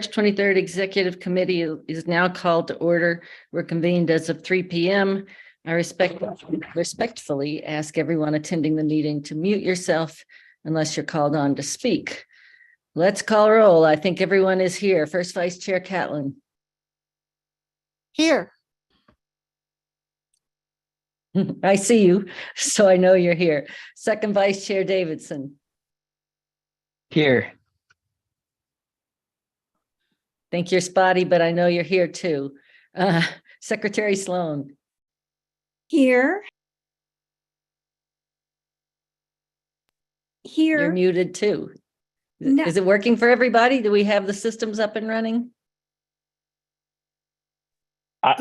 March 23rd Executive Committee is now called to order. We're convened as of 3 p.m. I respectfully ask everyone attending the meeting to mute yourself unless you're called on to speak. Let's call roll. I think everyone is here. First Vice Chair Catlin. Here. I see you, so I know you're here. Second Vice Chair Davidson. Here. Think you're spotty, but I know you're here too. Secretary Sloan. Here. You're Here. muted too. No. Is it working for everybody? Do we have the systems up and running? I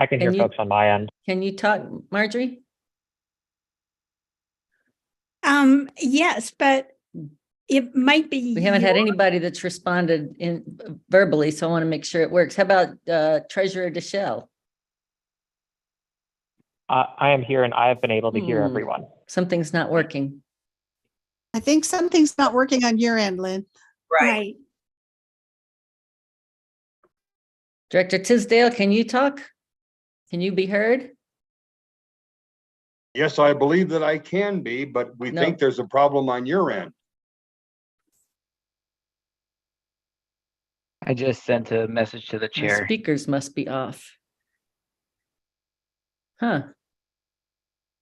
can hear you- folks on my end. Can you talk, Marjorie? Yes, but it might be. We haven't had anybody that's responded in verbally, so I want to make sure it works. How about Treasurer Deschelle? I am here and I have been able to hear everyone. Something's not working. I think something's not working on your end, Lynn. Right. Director Tisdale, can you talk? Can you be heard? Yes, I believe that I can be, but we No. think there's a problem on your end. I just sent a message to the The chair. speakers must be off. Huh.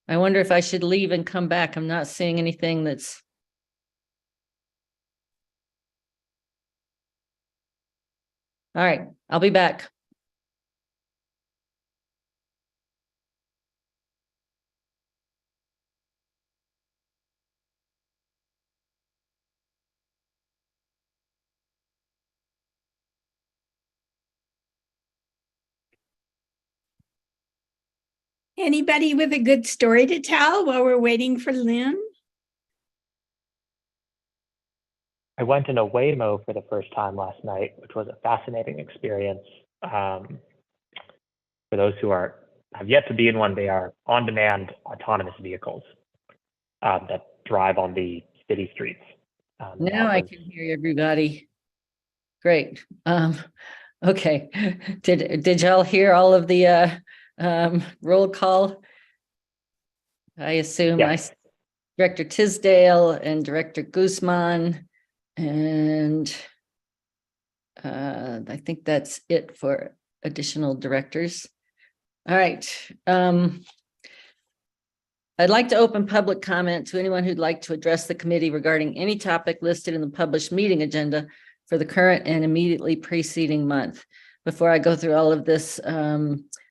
I wonder if I should leave and come back. I'm not seeing anything that's. All right, I'll be back. Anybody with a good story to tell while we're waiting for Lynn? I went in a Waymo for the first time last night, which was a fascinating experience. For those who have yet to be in one, they are on-demand autonomous vehicles that drive on the city streets. Now I can hear everybody. Great. Okay. Did y'all hear all of the roll call? I assume Yes. Director Tisdale and Director Guzman, and I think that's it for additional directors. All right. I'd like to open public comment to anyone who'd like to address the committee regarding any topic listed in the published meeting agenda for the current and immediately preceding month. Before I go through all of this,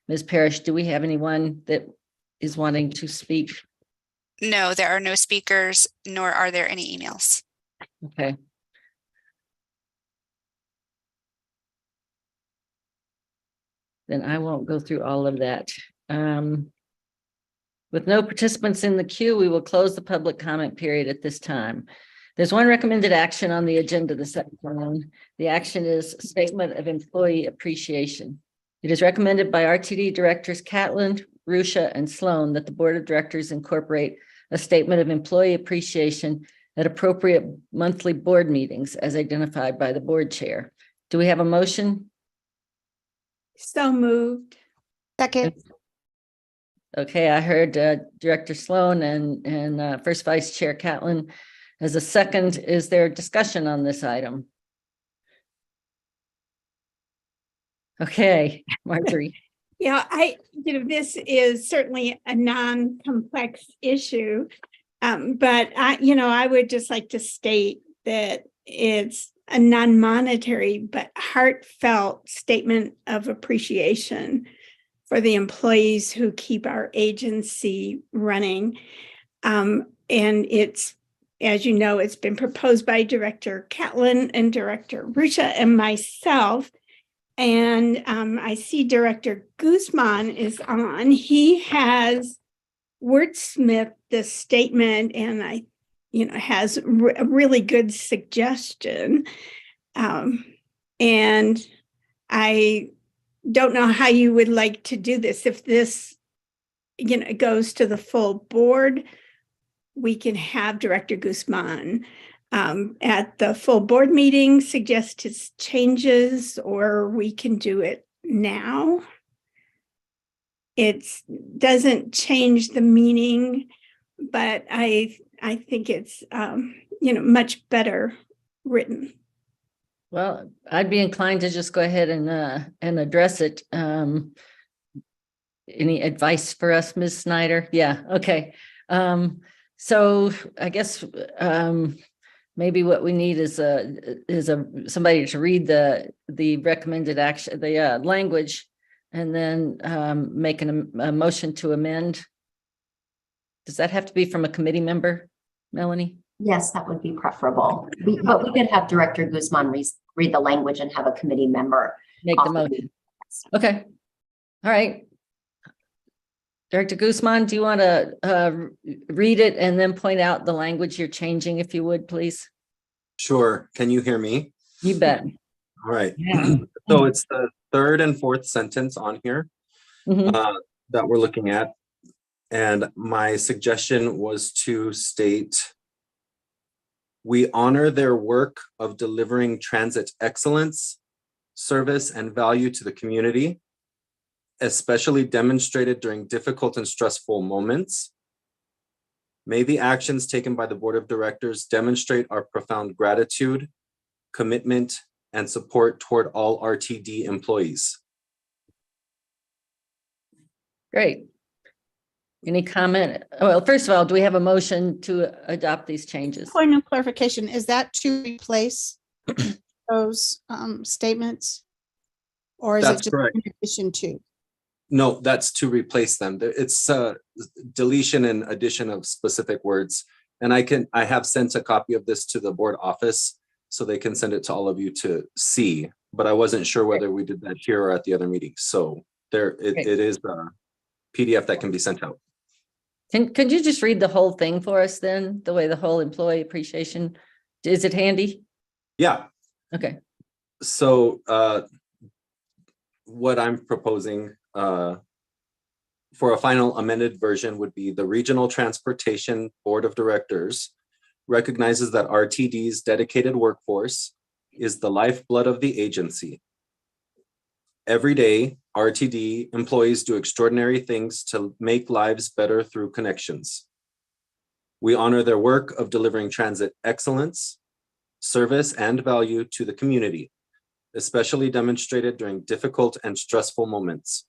Ms. Parrish, do we have anyone that is wanting to speak? No, there are no speakers, nor are there any emails. Okay. Then I won't go through all of that. With no participants in the queue, we will close the public comment period at this time. There's one recommended action on the agenda this afternoon. The action is Statement of Employee Appreciation. It is recommended by RTD Directors Catlin, Ruscia, and Sloan that the Board of Directors incorporate a Statement of Employee Appreciation at appropriate monthly board meetings as identified by the board chair. Do we have a motion? So moved. Second. Okay, I heard Director Sloan and First Vice Chair Catlin as a second. Is there discussion on this item? Okay, Marjorie. Yeah, this is certainly a non-complex issue. But I would just like to state that it's a non-monetary but heartfelt statement of appreciation for the employees who keep our agency running. And it's, as you know, it's been proposed by Director Catlin and Director Ruscia and myself. And I see Director Guzman is on. He has wordsmithed the statement and has a really good suggestion. And I don't know how you would like to do this. If this, goes to the full board, we can have Director Guzman at the full board meeting, suggest his changes, or we can do it now. It doesn't change the meaning, but I think it's, much better written. Well, I'd be inclined to just go ahead and address it. Any advice for us, Ms. Snyder? Yeah, okay. So I guess maybe what we need is somebody to read the recommended action, the language, and then make a motion to amend. Does that have to be from a committee member, Melanie? Yes, that would be preferable. But we could have Director Guzman read the language and have a committee member. Make the motion. Okay. All right. Director Guzman, do you want to read it and then point out the language you're changing, if you would, please? Sure. Can you hear me? You bet. All right. Yeah. So it's the third and fourth sentence on here Mhm. that we're looking at. And my suggestion was to state, we honor their work of delivering transit excellence, service, and value to the community, especially demonstrated during difficult and stressful moments. May the actions taken by the Board of Directors demonstrate our profound gratitude, commitment, and support toward all RTD employees. Great. Any comment? Well, first of all, do we have a motion to adopt these changes? Point of clarification, is that to replace those statements? Or is it That's just correct. in addition to? No, that's to replace them. It's deletion and addition of specific words. And I have sent a copy of this to the board office so they can send it to all of you to see, but I wasn't sure whether we did that here or at the other meeting. So it is a PDF that can be sent out. Could you just read the whole thing for us then, the way the whole employee appreciation, is it handy? Yeah. Okay. So what I'm proposing for a final amended version would be the Regional Transportation Board of Directors recognizes that RTD's dedicated workforce is the lifeblood of the agency. Every day, RTD employees do extraordinary things to make lives better through connections. We honor their work of delivering transit excellence, service, and value to the community, especially demonstrated during difficult and stressful moments.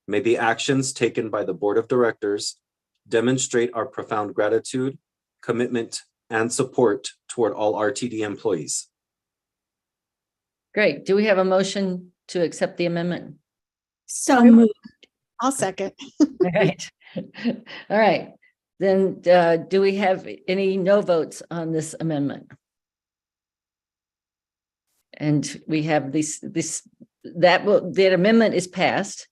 May the actions taken by the Board of Directors demonstrate our profound gratitude, commitment, and support toward all RTD employees. Great. Do we have a motion to accept the amendment? So moved. I'll second. All right. All right. Then do we have any no votes on this amendment? And we have that amendment is passed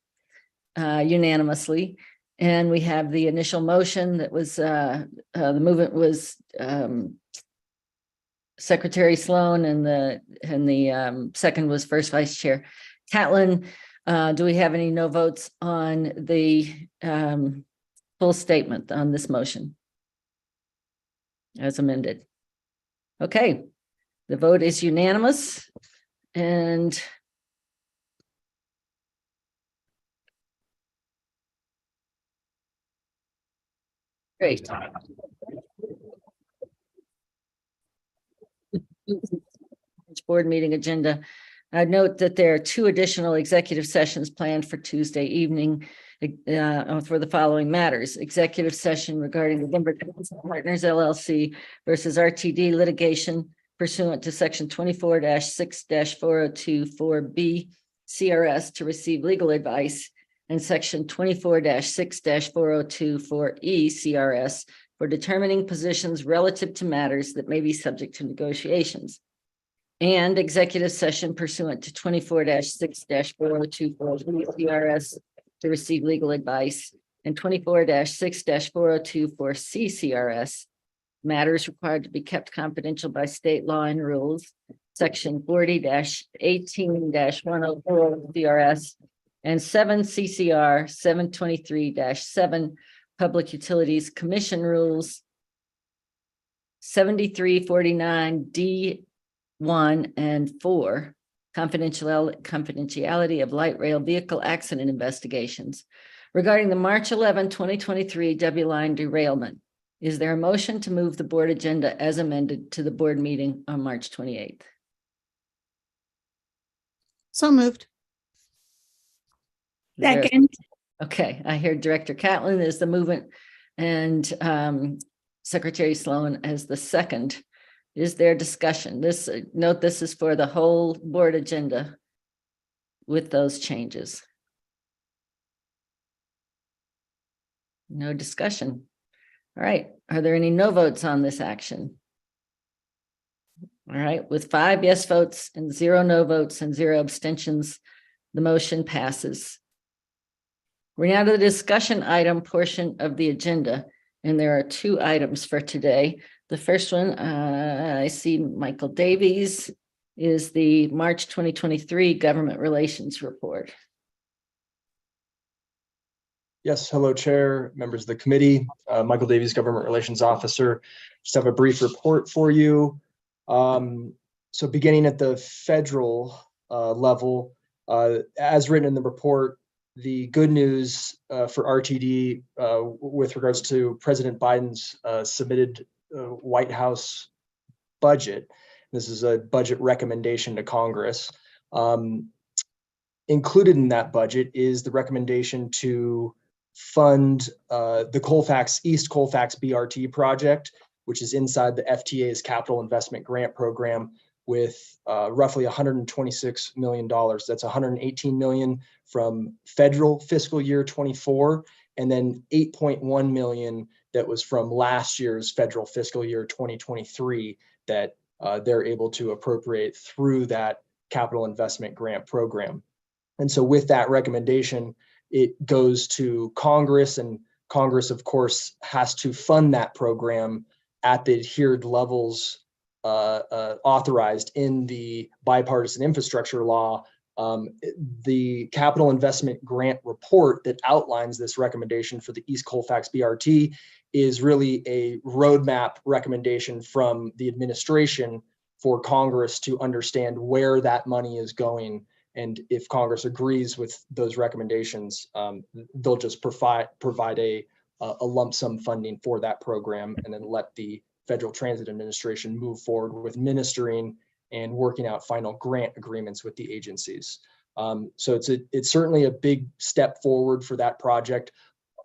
unanimously. And we have the initial motion that was the movement was Secretary Sloan, and the second was First Vice Chair Catlin. Do we have any no votes on the full statement on this motion as amended? Okay, the vote is unanimous, and great. Board meeting agenda. I note that there are 2 additional executive sessions planned for Tuesday evening for the following matters: executive session regarding the Denver Transit Partners LLC versus RTD litigation pursuant to section 24-6-4024B CRS to receive legal advice, and section 24-6-4024E CRS for determining positions relative to matters that may be subject to negotiations. And executive session pursuant to 24-6-4024 CRS to receive legal advice, and 24-6-4024 CCRS, matters required to be kept confidential by state law and rules, section 40-18-104 CRS, and 7 CCR 723-7 Public Utilities Commission rules, 7349 D1 and 4, confidentiality of light rail vehicle accident investigations regarding the March 11, 2023 W line derailment. Is there a motion to move the board agenda as amended to the board meeting on March 28th? So moved. Is there a- Second, Okay, I hear Director Catlin is the movement and Secretary Sloan as the second. Is there discussion? Note this is for the whole board agenda with those changes. No discussion. All right, are there any no votes on this action? All right, with 5 yes votes and 0 no votes and 0 abstentions, the motion passes. We're now to the discussion item portion of the agenda, and there are 2 items for today. The first one, I see Michael Davies, is the March 2023 Government Relations Report. Yes, hello, Chair, members of the committee. Michael Davies, Government Relations Officer. Just have a brief report for you. So beginning at the federal level, as written in the report, the good news for RTD with regards to President Biden's submitted White House budget. This is a budget recommendation to Congress. Included in that budget is the recommendation to fund the Colfax East Colfax BRT project, which is inside the FTA's Capital Investment Grant Program, with roughly $126 million. That's $118 million from federal fiscal year 24, and then $8.1 million that was from last year's federal fiscal year 2023 that they're able to appropriate through that Capital Investment Grant Program. And so with that recommendation, it goes to Congress, and Congress, of course, has to fund that program at the adhered levels authorized in the bipartisan infrastructure law. The capital investment grant report that outlines this recommendation for the East Colfax BRT is really a roadmap recommendation from the administration for Congress to understand where that money is going. And if Congress agrees with those recommendations, they'll just provide a lump sum funding for that program, and then let the Federal Transit Administration move forward with ministering and working out final grant agreements with the agencies. So it's certainly a big step forward for that project.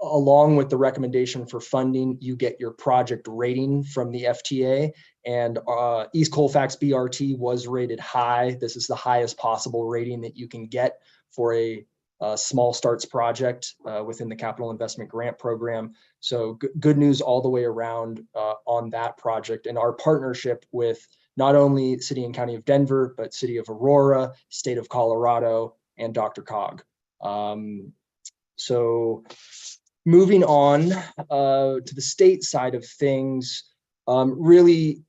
Along with the recommendation for funding, you get your project rating from the FTA, and East Colfax BRT was rated high. This is the highest possible rating that you can get for a small starts project within the Capital Investment Grant Program. So good news all the way around on that project, and our partnership with not only City and County of Denver, but City of Aurora, State of Colorado, and DRCOG. So moving on to the state side of things, really,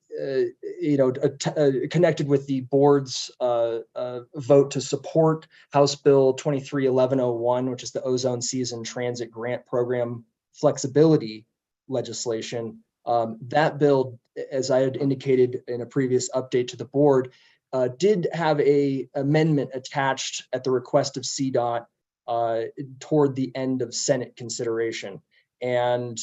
connected with the board's vote to support House Bill 231101, which is the Ozone Season Transit Grant Program flexibility legislation. That bill, as I had indicated in a previous update to the board, did have an amendment attached at the request of CDOT toward the end of Senate consideration. And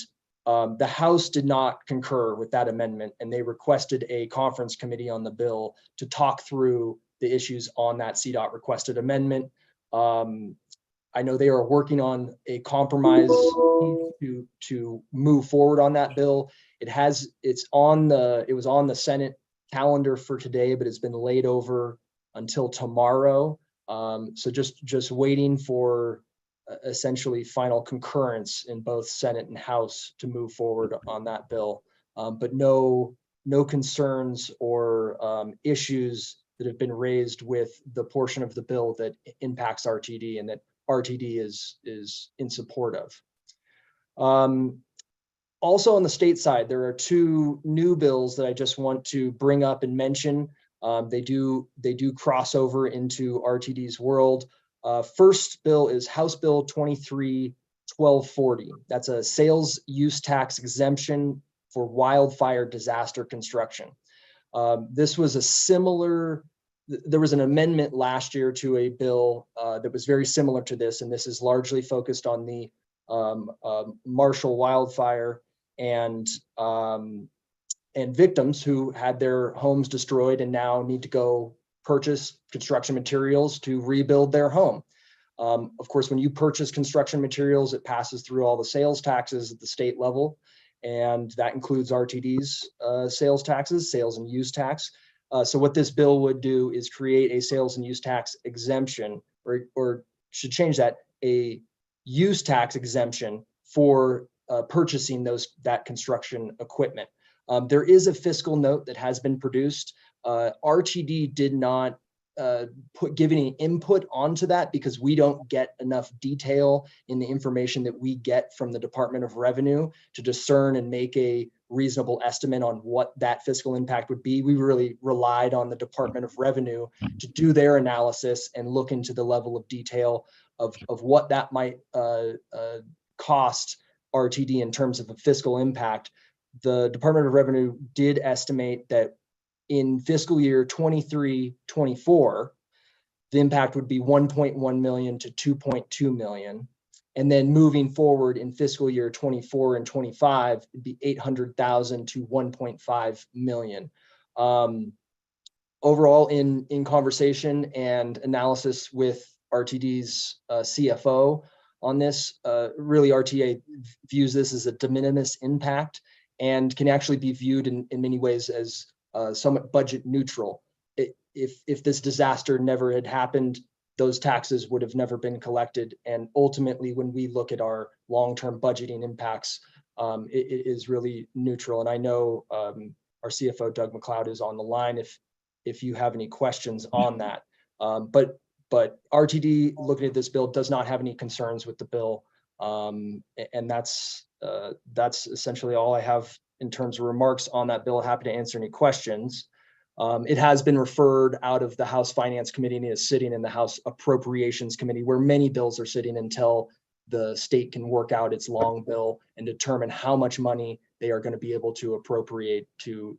the House did not concur with that amendment, and they requested a conference committee on the bill to talk through the issues on that CDOT requested amendment. I know they are working on a compromise to move forward on that bill. It was on the Senate calendar for today, but it's been laid over until tomorrow. So just waiting for essentially final concurrence in both Senate and House to move forward on that bill. But no concerns or issues that have been raised with the portion of the bill that impacts RTD and that RTD is in support of. Also on the state side, there are 2 new bills that I just want to bring up and mention. They do cross over into RTD's world. First bill is House Bill 231240. That's a sales use tax exemption for wildfire disaster construction. This was a similar, there was an amendment last year to a bill that was very similar to this, and this is largely focused on the Marshall wildfire and victims who had their homes destroyed and now need to go purchase construction materials to rebuild their home. Of course, when you purchase construction materials, it passes through all the sales taxes at the state level, and that includes RTD's sales taxes, sales and use tax. So what this bill would do is create a sales and use tax exemption, or should change that, a use tax exemption for purchasing that construction equipment. There is a fiscal note that has been produced. RTD did not give any input onto that because we don't get enough detail in the information that we get from the Department of Revenue to discern and make a reasonable estimate on what that fiscal impact would be. We really relied on the Department of Revenue to do their analysis and look into the level of detail of what that might cost RTD in terms of a fiscal impact. The Department of Revenue did estimate that in fiscal year 23-24, the impact would be 1.1 million to 2.2 million. And then moving forward in fiscal year 24 and 25, it'd be 800,000 to 1.5 million. Overall, in conversation and analysis with RTD's CFO on this, really RTA views this as a de minimis impact and can actually be viewed in many ways as somewhat budget neutral. If this disaster never had happened, those taxes would have never been collected. And ultimately, when we look at our long-term budgeting impacts, it is really neutral. And I know our CFO, Doug McLeod, is on the line if you have any questions on that. But RTD, looking at this bill, does not have any concerns with the bill. And that's essentially all I have in terms of remarks on that bill. Happy to answer any questions. It has been referred out of the House Finance Committee and is sitting in the House Appropriations Committee, where many bills are sitting until the state can work out its long bill and determine how much money they are going to be able to appropriate to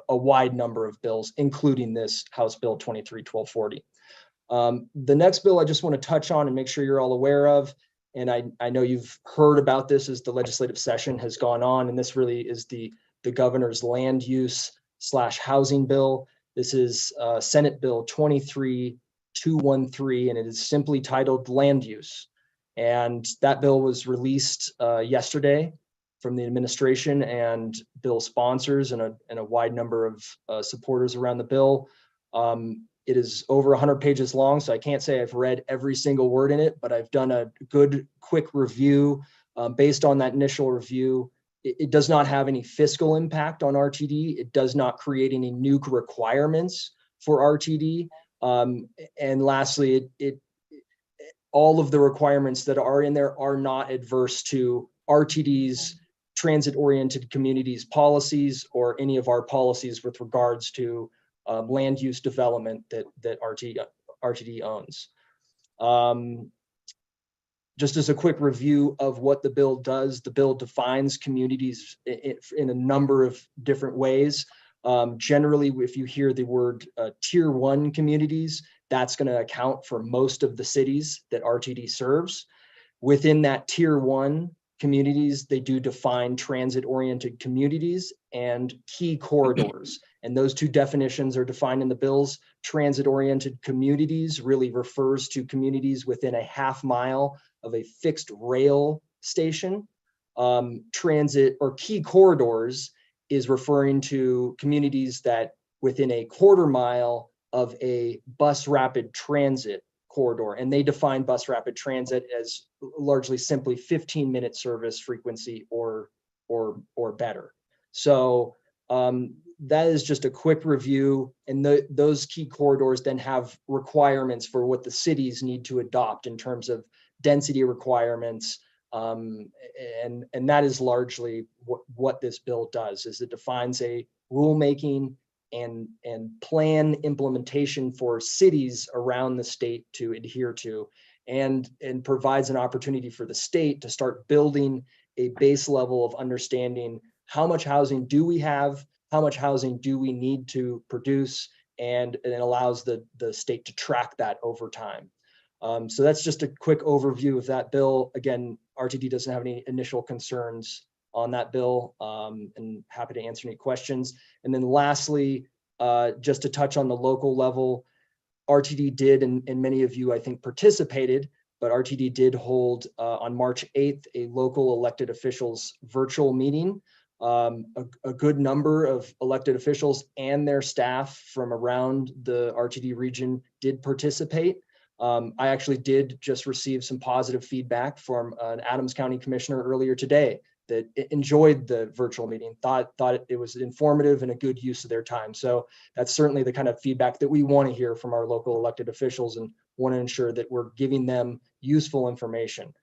a wide number of bills, including this House Bill 23-1240. The next bill I just want to touch on and make sure you're all aware of, and I know you've heard about this as the legislative session has gone on, and this really is the governor's land use / housing bill. This is Senate Bill 23-213, and it is simply titled Land Use. And that bill was released yesterday from the administration and bill sponsors and a wide number of supporters around the bill. It is over 100 pages long, so I can't say I've read every single word in it, but I've done a good quick review. Based on that initial review, it does not have any fiscal impact on RTD. It does not create any new requirements for RTD. And lastly, all of the requirements that are in there are not adverse to RTD's transit-oriented communities policies or any of our policies with regards to land use development that RTD owns. Just as a quick review of what the bill does, the bill defines communities in a number of different ways. Generally, if you hear the word tier 1 communities, that's going to account for most of the cities that RTD serves. Within that tier 1 communities, they do define transit-oriented communities and key corridors. And those two definitions are defined in the bills. Transit-oriented communities really refers to communities within a half mile of a fixed rail station. Transit or key corridors is referring to communities that within a quarter mile of a bus rapid transit corridor. And they define bus rapid transit as largely simply 15-minute service frequency or better. So that is just a quick review. And those key corridors then have requirements for what the cities need to adopt in terms of density requirements. And that is largely what this bill does, is it defines a rulemaking and plan implementation for cities around the state to adhere to, and provides an opportunity for the state to start building a base level of understanding how much housing do we have, how much housing do we need to produce, and it allows the state to track that over time. So that's just a quick overview of that bill. Again, RTD doesn't have any initial concerns on that bill, and happy to answer any questions. And then lastly, just to touch on the local level, RTD did, and many of you I think participated, but RTD did hold on March 8th a local elected officials virtual meeting. A good number of elected officials and their staff from around the RTD region did participate. I actually did just receive some positive feedback from an Adams County commissioner earlier today that enjoyed the virtual meeting, thought it was informative and a good use of their time. So that's certainly the kind of feedback that we want to hear from our local elected officials and want to ensure that we're giving them useful information.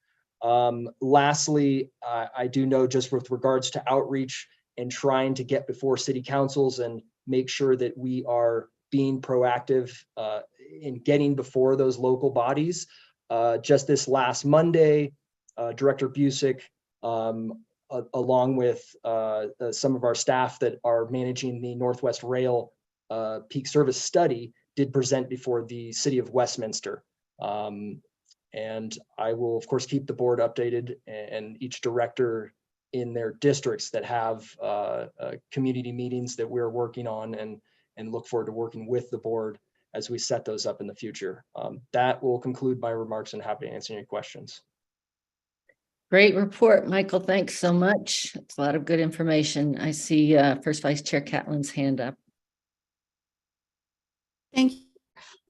Lastly, I do know just with regards to outreach and trying to get before city councils and make sure that we are being proactive in getting before those local bodies. Just this last Monday, Director Busick, along with some of our staff that are managing the Northwest Rail peak service study, did present before the city of Westminster. And I will, of course, keep the board updated and each director in their districts that have community meetings that we're working on, and look forward to working with the board as we set those up in the future. That will conclude my remarks, and happy to answer any questions. Great report, Michael. Thanks so much. It's a lot of good information. I see First Vice Chair Catlin's hand up. Thank you.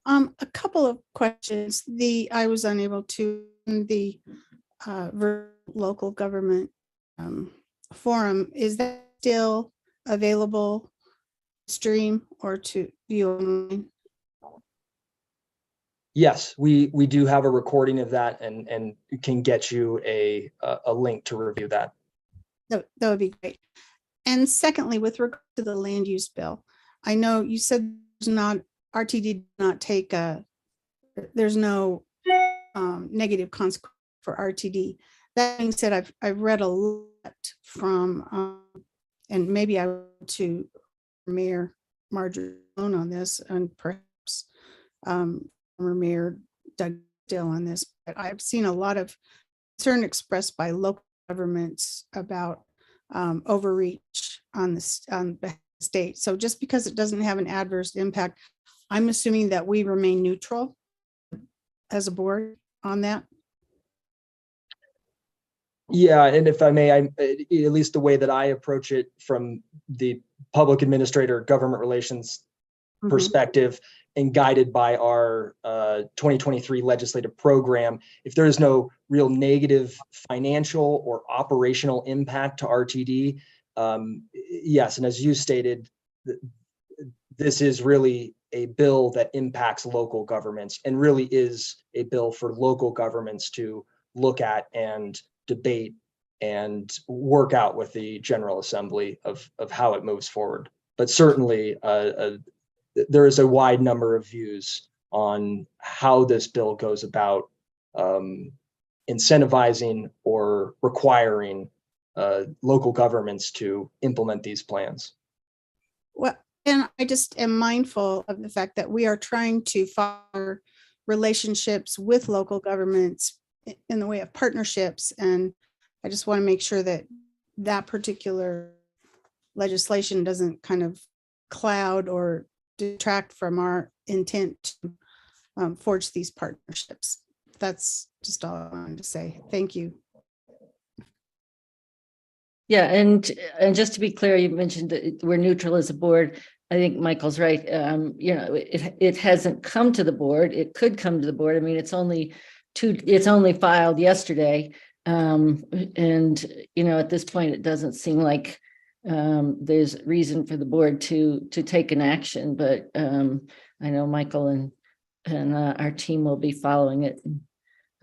A couple of questions. I was unable to the local government forum. Is that still available stream or to view online? Yes, we do have a recording of that, and can get you a link to review that. That would be great. And secondly, with regard to the land use bill, I know you said RTD did not take there's no negative consequence for RTD. That being said, I've read a lot from, and maybe I would to Mayor Marjorie on this, and perhaps former Mayor Doug Dill on this, but I've seen a lot of concern expressed by local governments about overreach on the state. So just because it doesn't have an adverse impact, I'm assuming that we remain neutral as a board on that. Yeah, and if I may, at least the way that I approach it from the public administrator, government relations perspective, and guided by our 2023 legislative program, if there is no real negative financial or operational impact to RTD, yes, and as you stated, this is really a bill that impacts local governments, and really is a bill for local governments to look at and debate and work out with the General Assembly of how it moves forward. But certainly there is a wide number of views on how this bill goes about incentivizing or requiring local governments to implement these plans. Well, and I just am mindful of the fact that we are trying to foster relationships with local governments in the way of partnerships. And I just want to make sure that that particular legislation doesn't kind of cloud or detract from our intent to forge these partnerships. That's just all I wanted to say. Thank you. Yeah, and just to be clear, you mentioned that we're neutral as a board. I think Michael's right. It hasn't come to the board. It could come to the board. I mean, it's only filed yesterday. And at this point, it doesn't seem like there's reason for the board to take an action, but I know Michael and our team will be following it.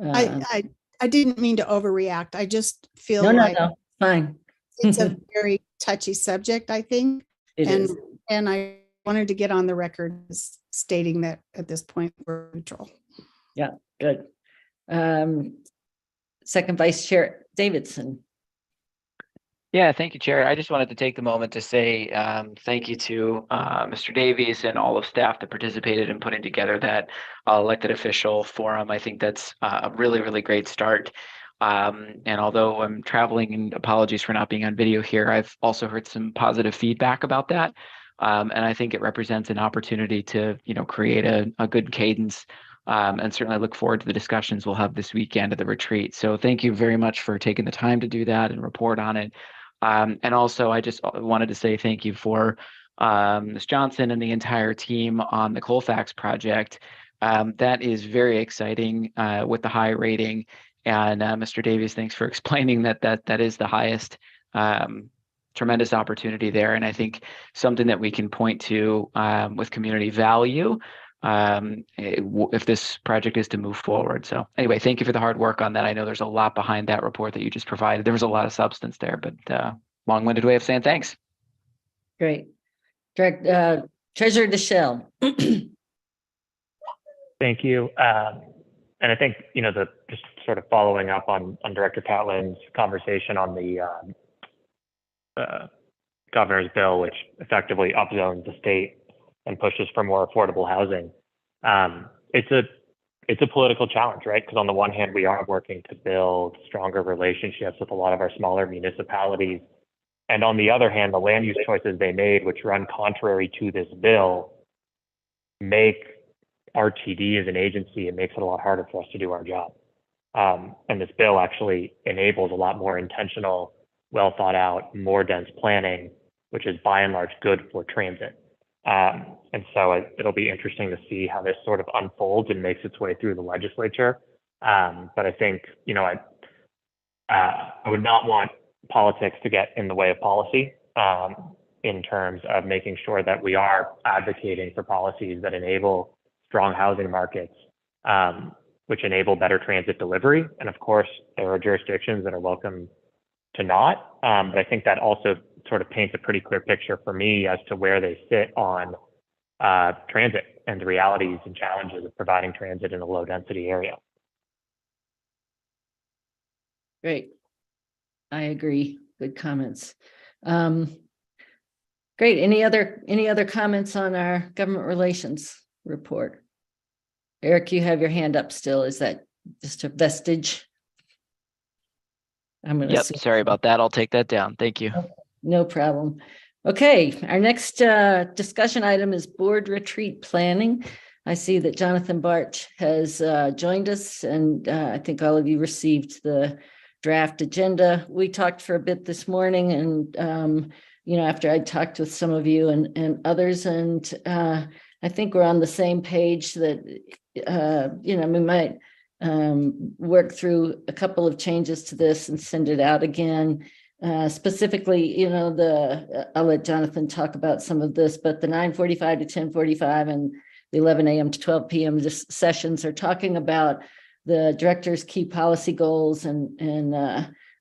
I didn't mean to overreact. I just feel No, fine. It's a very touchy subject, I think. It is. And I wanted to get on the record as stating that at this point we're neutral. Yeah, good. Second Vice Chair Davidson. Yeah, thank you, Chair. I just wanted to take the moment to say thank you to Mr. Davies and all of staff that participated in putting together that elected official forum. I think that's a really, really great start. And although I'm traveling, and apologies for not being on video here, I've also heard some positive feedback about that. And I think it represents an opportunity to, create a good cadence. And certainly look forward to the discussions we'll have this weekend at the retreat. So thank you very much for taking the time to do that and report on it. And also, I just wanted to say thank you for Ms. Johnson and the entire team on the Colfax project. That is very exciting with the high rating. And Mr. Davies, thanks for explaining that is the highest. Tremendous opportunity there. And I think something that we can point to with community value if this project is to move forward. So anyway, thank you for the hard work on that. I know there's a lot behind that report that you just provided. There was a lot of substance there, but long-winded way of saying thanks. Great. Treasurer Deschelle. Thank you. And I think, just sort of following up on Director Catlin's conversation on the governor's bill, which effectively upzones the state and pushes for more affordable housing. It's a political challenge, right? Because on the one hand, we are working to build stronger relationships with a lot of our smaller municipalities. And on the other hand, the land use choices they made, which run contrary to this bill, make RTD as an agency, it makes it a lot harder for us to do our job. And this bill actually enables a lot more intentional, well thought out, more dense planning, which is by and large good for transit. And so it'll be interesting to see how this sort of unfolds and makes its way through the legislature. But I think, I would not want politics to get in the way of policy in terms of making sure that we are advocating for policies that enable strong housing markets, which enable better transit delivery. And of course, there are jurisdictions that are welcome to not. But I think that also sort of paints a pretty clear picture for me as to where they sit on transit and the realities and challenges of providing transit in a low density area. Great. I agree. Good comments. Great. Any other comments on our government relations report? Eric, you have your hand up still. Is that just a vestige? I'm going to. Yep. Sorry about that. I'll take that down. Thank you. No problem. Okay. Our next discussion item is board retreat planning. I see that Jonathan Bartsch has joined us, and I think all of you received the draft agenda. We talked for a bit this morning, and after I talked with some of you and others, and I think we're on the same page that we might work through a couple of changes to this and send it out again. Specifically, I'll let Jonathan talk about some of this, but the 9:45 to 10:45 and the 11 a.m. to 12 p.m. sessions are talking about the director's key policy goals and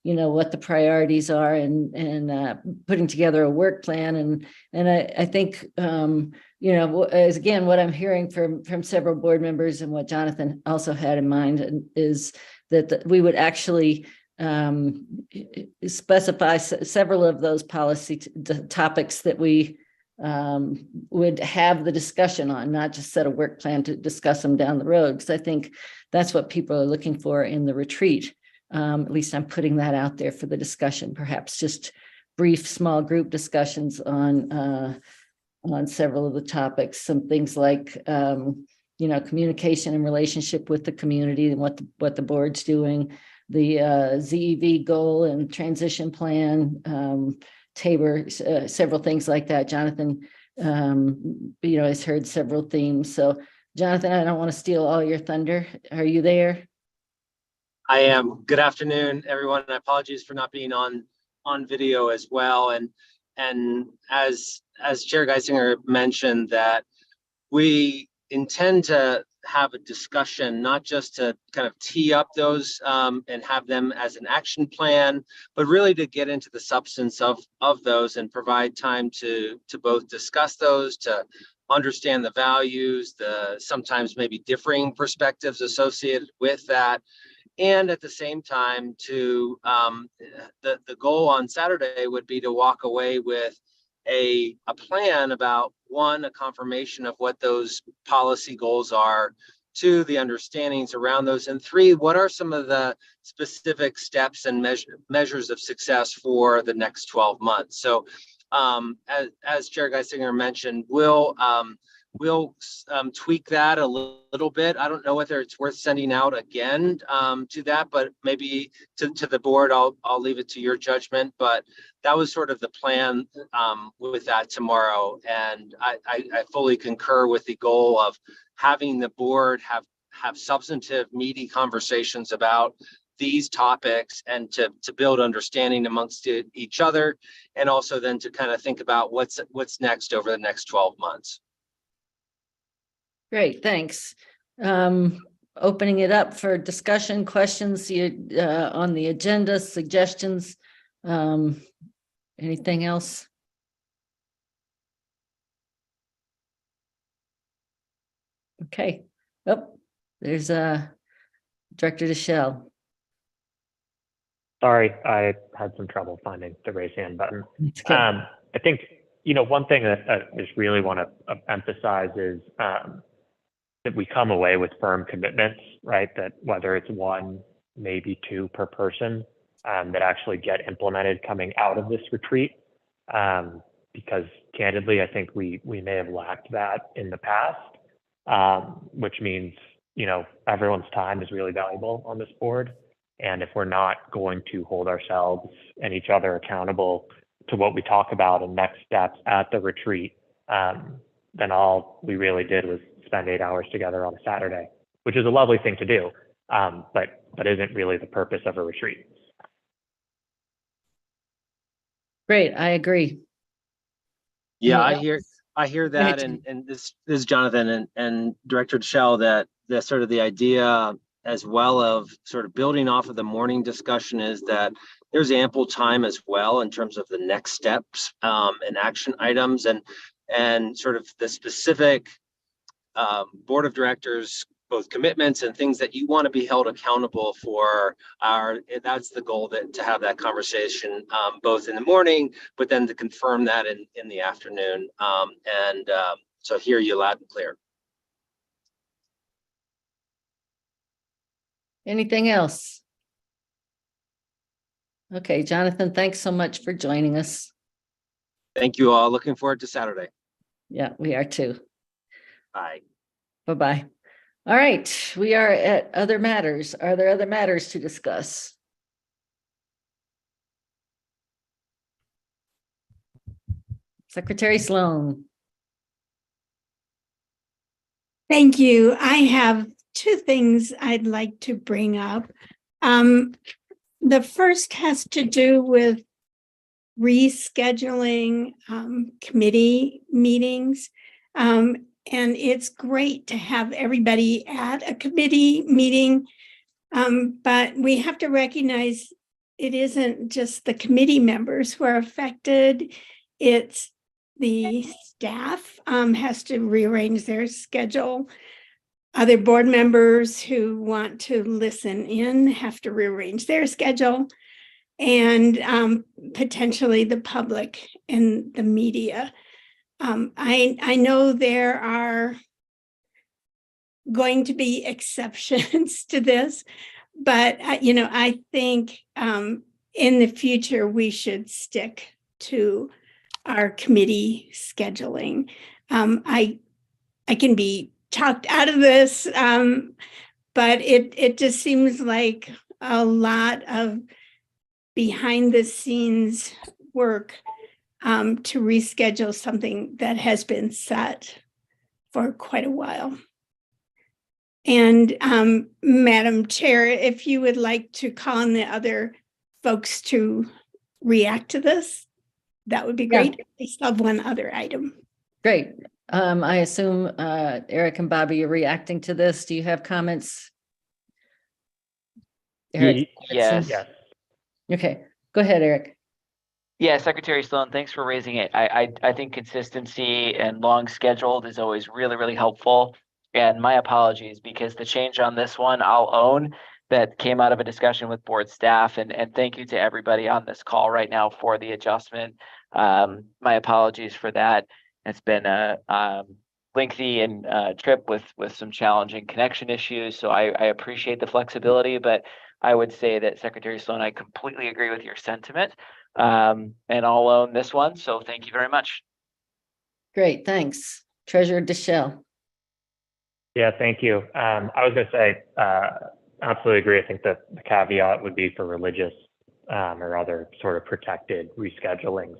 what the priorities are and putting together a work plan. And I think, as again, what I'm hearing from several board members and what Jonathan also had in mind is that we would actually specify several of those policy topics that we would have the discussion on, not just set a work plan to discuss them down the road. Because I think that's what people are looking for in the retreat. At least I'm putting that out there for the discussion, perhaps just brief small group discussions on several of the topics, some things like, communication and relationship with the community and what the board's doing, the ZEV goal and transition plan, Tabor, several things like that. Jonathan, has heard several themes. So Jonathan, I don't want to steal all your thunder. Are you there? I am. Good afternoon, everyone. And apologies for not being on video as well. And as Chair Geisinger mentioned, that we intend to have a discussion, not just to kind of tee up those and have them as an action plan, but really to get into the substance of those and provide time to both discuss those, to understand the values, the sometimes maybe differing perspectives associated with that, And at the same time, to the goal on Saturday would be to walk away with a plan about, one, a confirmation of what those policy goals are, two, the understandings around those, and three, what are some of the specific steps and measures of success for the next 12 months. So as Chair Geisinger mentioned, we'll tweak that a little bit. I don't know whether it's worth sending out again to that, but maybe to the board, I'll leave it to your judgment. But that was sort of the plan with that tomorrow. And I fully concur with the goal of having the board have substantive, meaty conversations about these topics and to build understanding amongst each other, and also then to kind of think about what's next over the next 12 months. Great, thanks. Opening it up for discussion, questions on the agenda, suggestions. Anything else? Okay. Oh, there's Director Deschel. Sorry, I had some trouble finding the raise hand button. It's okay. I think, one thing that I just really want to emphasize is that we come away with firm commitments, right? That whether it's one, maybe two per person, that actually get implemented coming out of this retreat. Because candidly, I think we may have lacked that in the past, which means, everyone's time is really valuable on this board. And if we're not going to hold ourselves and each other accountable to what we talk about and next steps at the retreat, then all we really did was spend 8 hours together on a Saturday, which is a lovely thing to do, but isn't really the purpose of a retreat. Great, I agree. Yeah, Anyone I hear that, and this is Jonathan and Director Deschel, that sort of the idea as well of sort of building off of the morning discussion is that there's ample time as well in terms of the next steps and action items and sort of the specific board of directors, both commitments and things that you want to be held accountable for. That's the goal, to have that conversation both in the morning, but then to confirm that in the afternoon. So hear you loud and clear. Anything else? Okay, Jonathan, thanks so much for joining us. Thank you all. Looking forward to Saturday. Yeah, we are too. Bye. Bye-bye. All right, we are at other matters. Are there other matters to discuss? Secretary Sloan. Thank you. I have two things I'd like to bring up. The first has to do with rescheduling committee meetings. And it's great to have everybody at a committee meeting, but we have to recognize it isn't just the committee members who are affected. It's the staff has to rearrange their schedule. Other board members who want to listen in have to rearrange their schedule, and potentially the public and the media. I know there are going to be exceptions to this, but I think in the future we should stick to our committee scheduling. I can be talked out of this, but it just seems like a lot of behind the scenes work to reschedule something that has been set for quite a while. And Madam Chair, if you would like to call on the other folks to react to this, that would be great. I still have one other item. Great. I assume Eric and Bobby are reacting to this. Do you have comments? Eric? Yes. Yes. Okay, go ahead, Eric. Yeah, Secretary Sloan, thanks for raising it. I think consistency and long scheduled is always really, really helpful. And my apologies, because the change on this one, I'll own that came out of a discussion with board staff, and thank you to everybody on this call right now for the adjustment. My apologies for that. It's been a lengthy and trip with some challenging connection issues. So I appreciate the flexibility, but I would say that Secretary Sloan, I completely agree with your sentiment. And I'll own this one. So thank you very much. Great, thanks. Treasurer Deschelle. Yeah, thank you. I was going to say, absolutely agree. I think that the caveat would be for religious or other sort of protected reschedulings.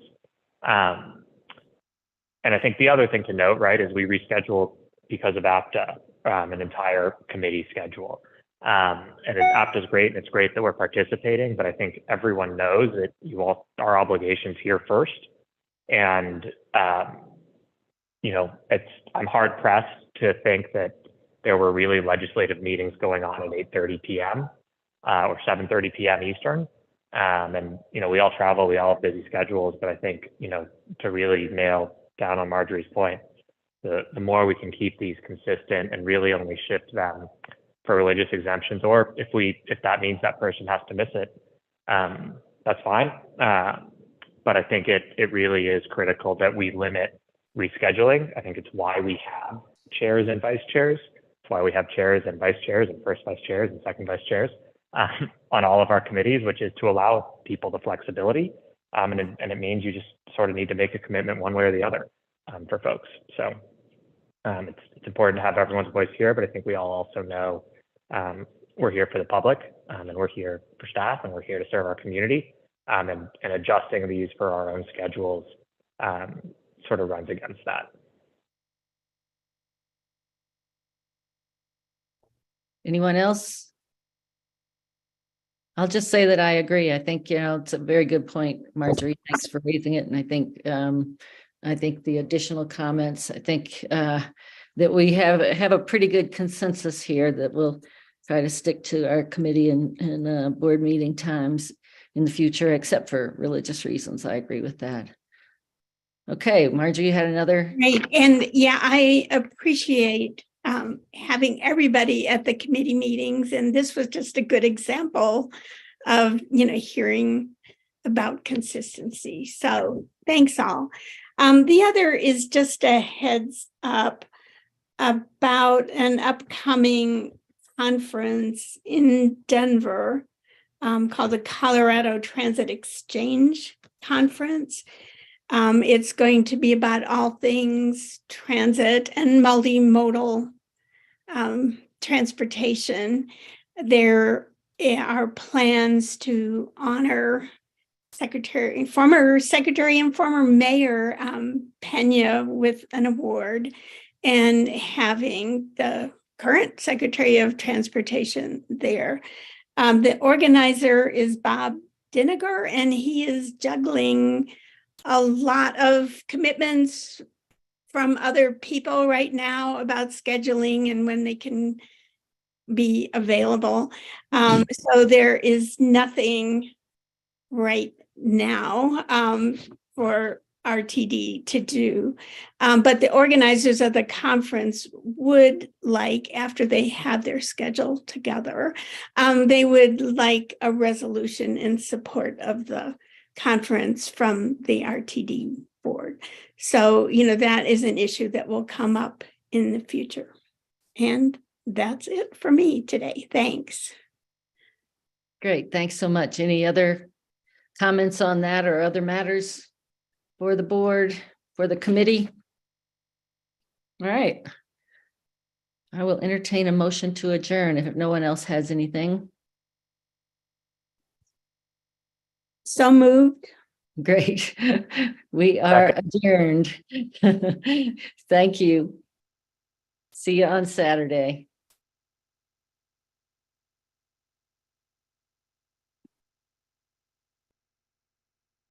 And I think the other thing to note, right, is we rescheduled because of APTA, an entire committee schedule. And APTA is great, and it's great that we're participating, but I think everyone knows that you all, our obligations here first. And, you know, I'm hard pressed to think that there were really legislative meetings going on at 8:30 p.m. Or 7:30 p.m. Eastern. And, you know, we all travel, we all have busy schedules, but I think, you know, to really nail down on Marjorie's point, the more we can keep these consistent and really only shift them for religious exemptions, or if that means that person has to miss it, that's fine. But I think it really is critical that we limit rescheduling. I think it's why we have chairs and vice chairs. It's why we have chairs and vice chairs and first vice chairs and second vice chairs on all of our committees, which is to allow people the flexibility. And it means you just sort of need to make a commitment one way or the other for folks. So it's important to have everyone's voice here, but I think we all also know we're here for the public, and we're here for staff, and we're here to serve our community. And adjusting these for our own schedules sort of runs against that. Anyone else? I'll just say that I agree. I think, you know, it's a very good point, Marjorie. Thanks for raising it. And I think the additional comments, I think that we have a pretty good consensus here that we'll try to stick to our committee and board meeting times in the future, except for religious reasons. I agree with that. Okay, Marjorie, you had another. Great. And yeah, I appreciate having everybody at the committee meetings. And this was just a good example of, you know, hearing about consistency. So thanks all. The other is just a heads up about an upcoming conference in Denver called the Colorado Transit Exchange Conference. It's going to be about all things transit and multimodal transportation. There are plans to honor former Secretary and former Mayor Pena with an award, and having the current Secretary of Transportation there. The organizer is Bob Diniger, and he is juggling a lot of commitments from other people right now about scheduling and when they can be available. So there is nothing right now for RTD to do. But the organizers of the conference would like, after they have their schedule together, they would like a resolution in support of the conference from the RTD board. So, you know, that is an issue that will come up in the future. And that's it for me today. Thanks. Great. Thanks so much. Any other comments on that or other matters for the board, for the committee? All right. I will entertain a motion to adjourn if no one else has anything. So moved. Great. We are adjourned. Thank you. See you on Saturday.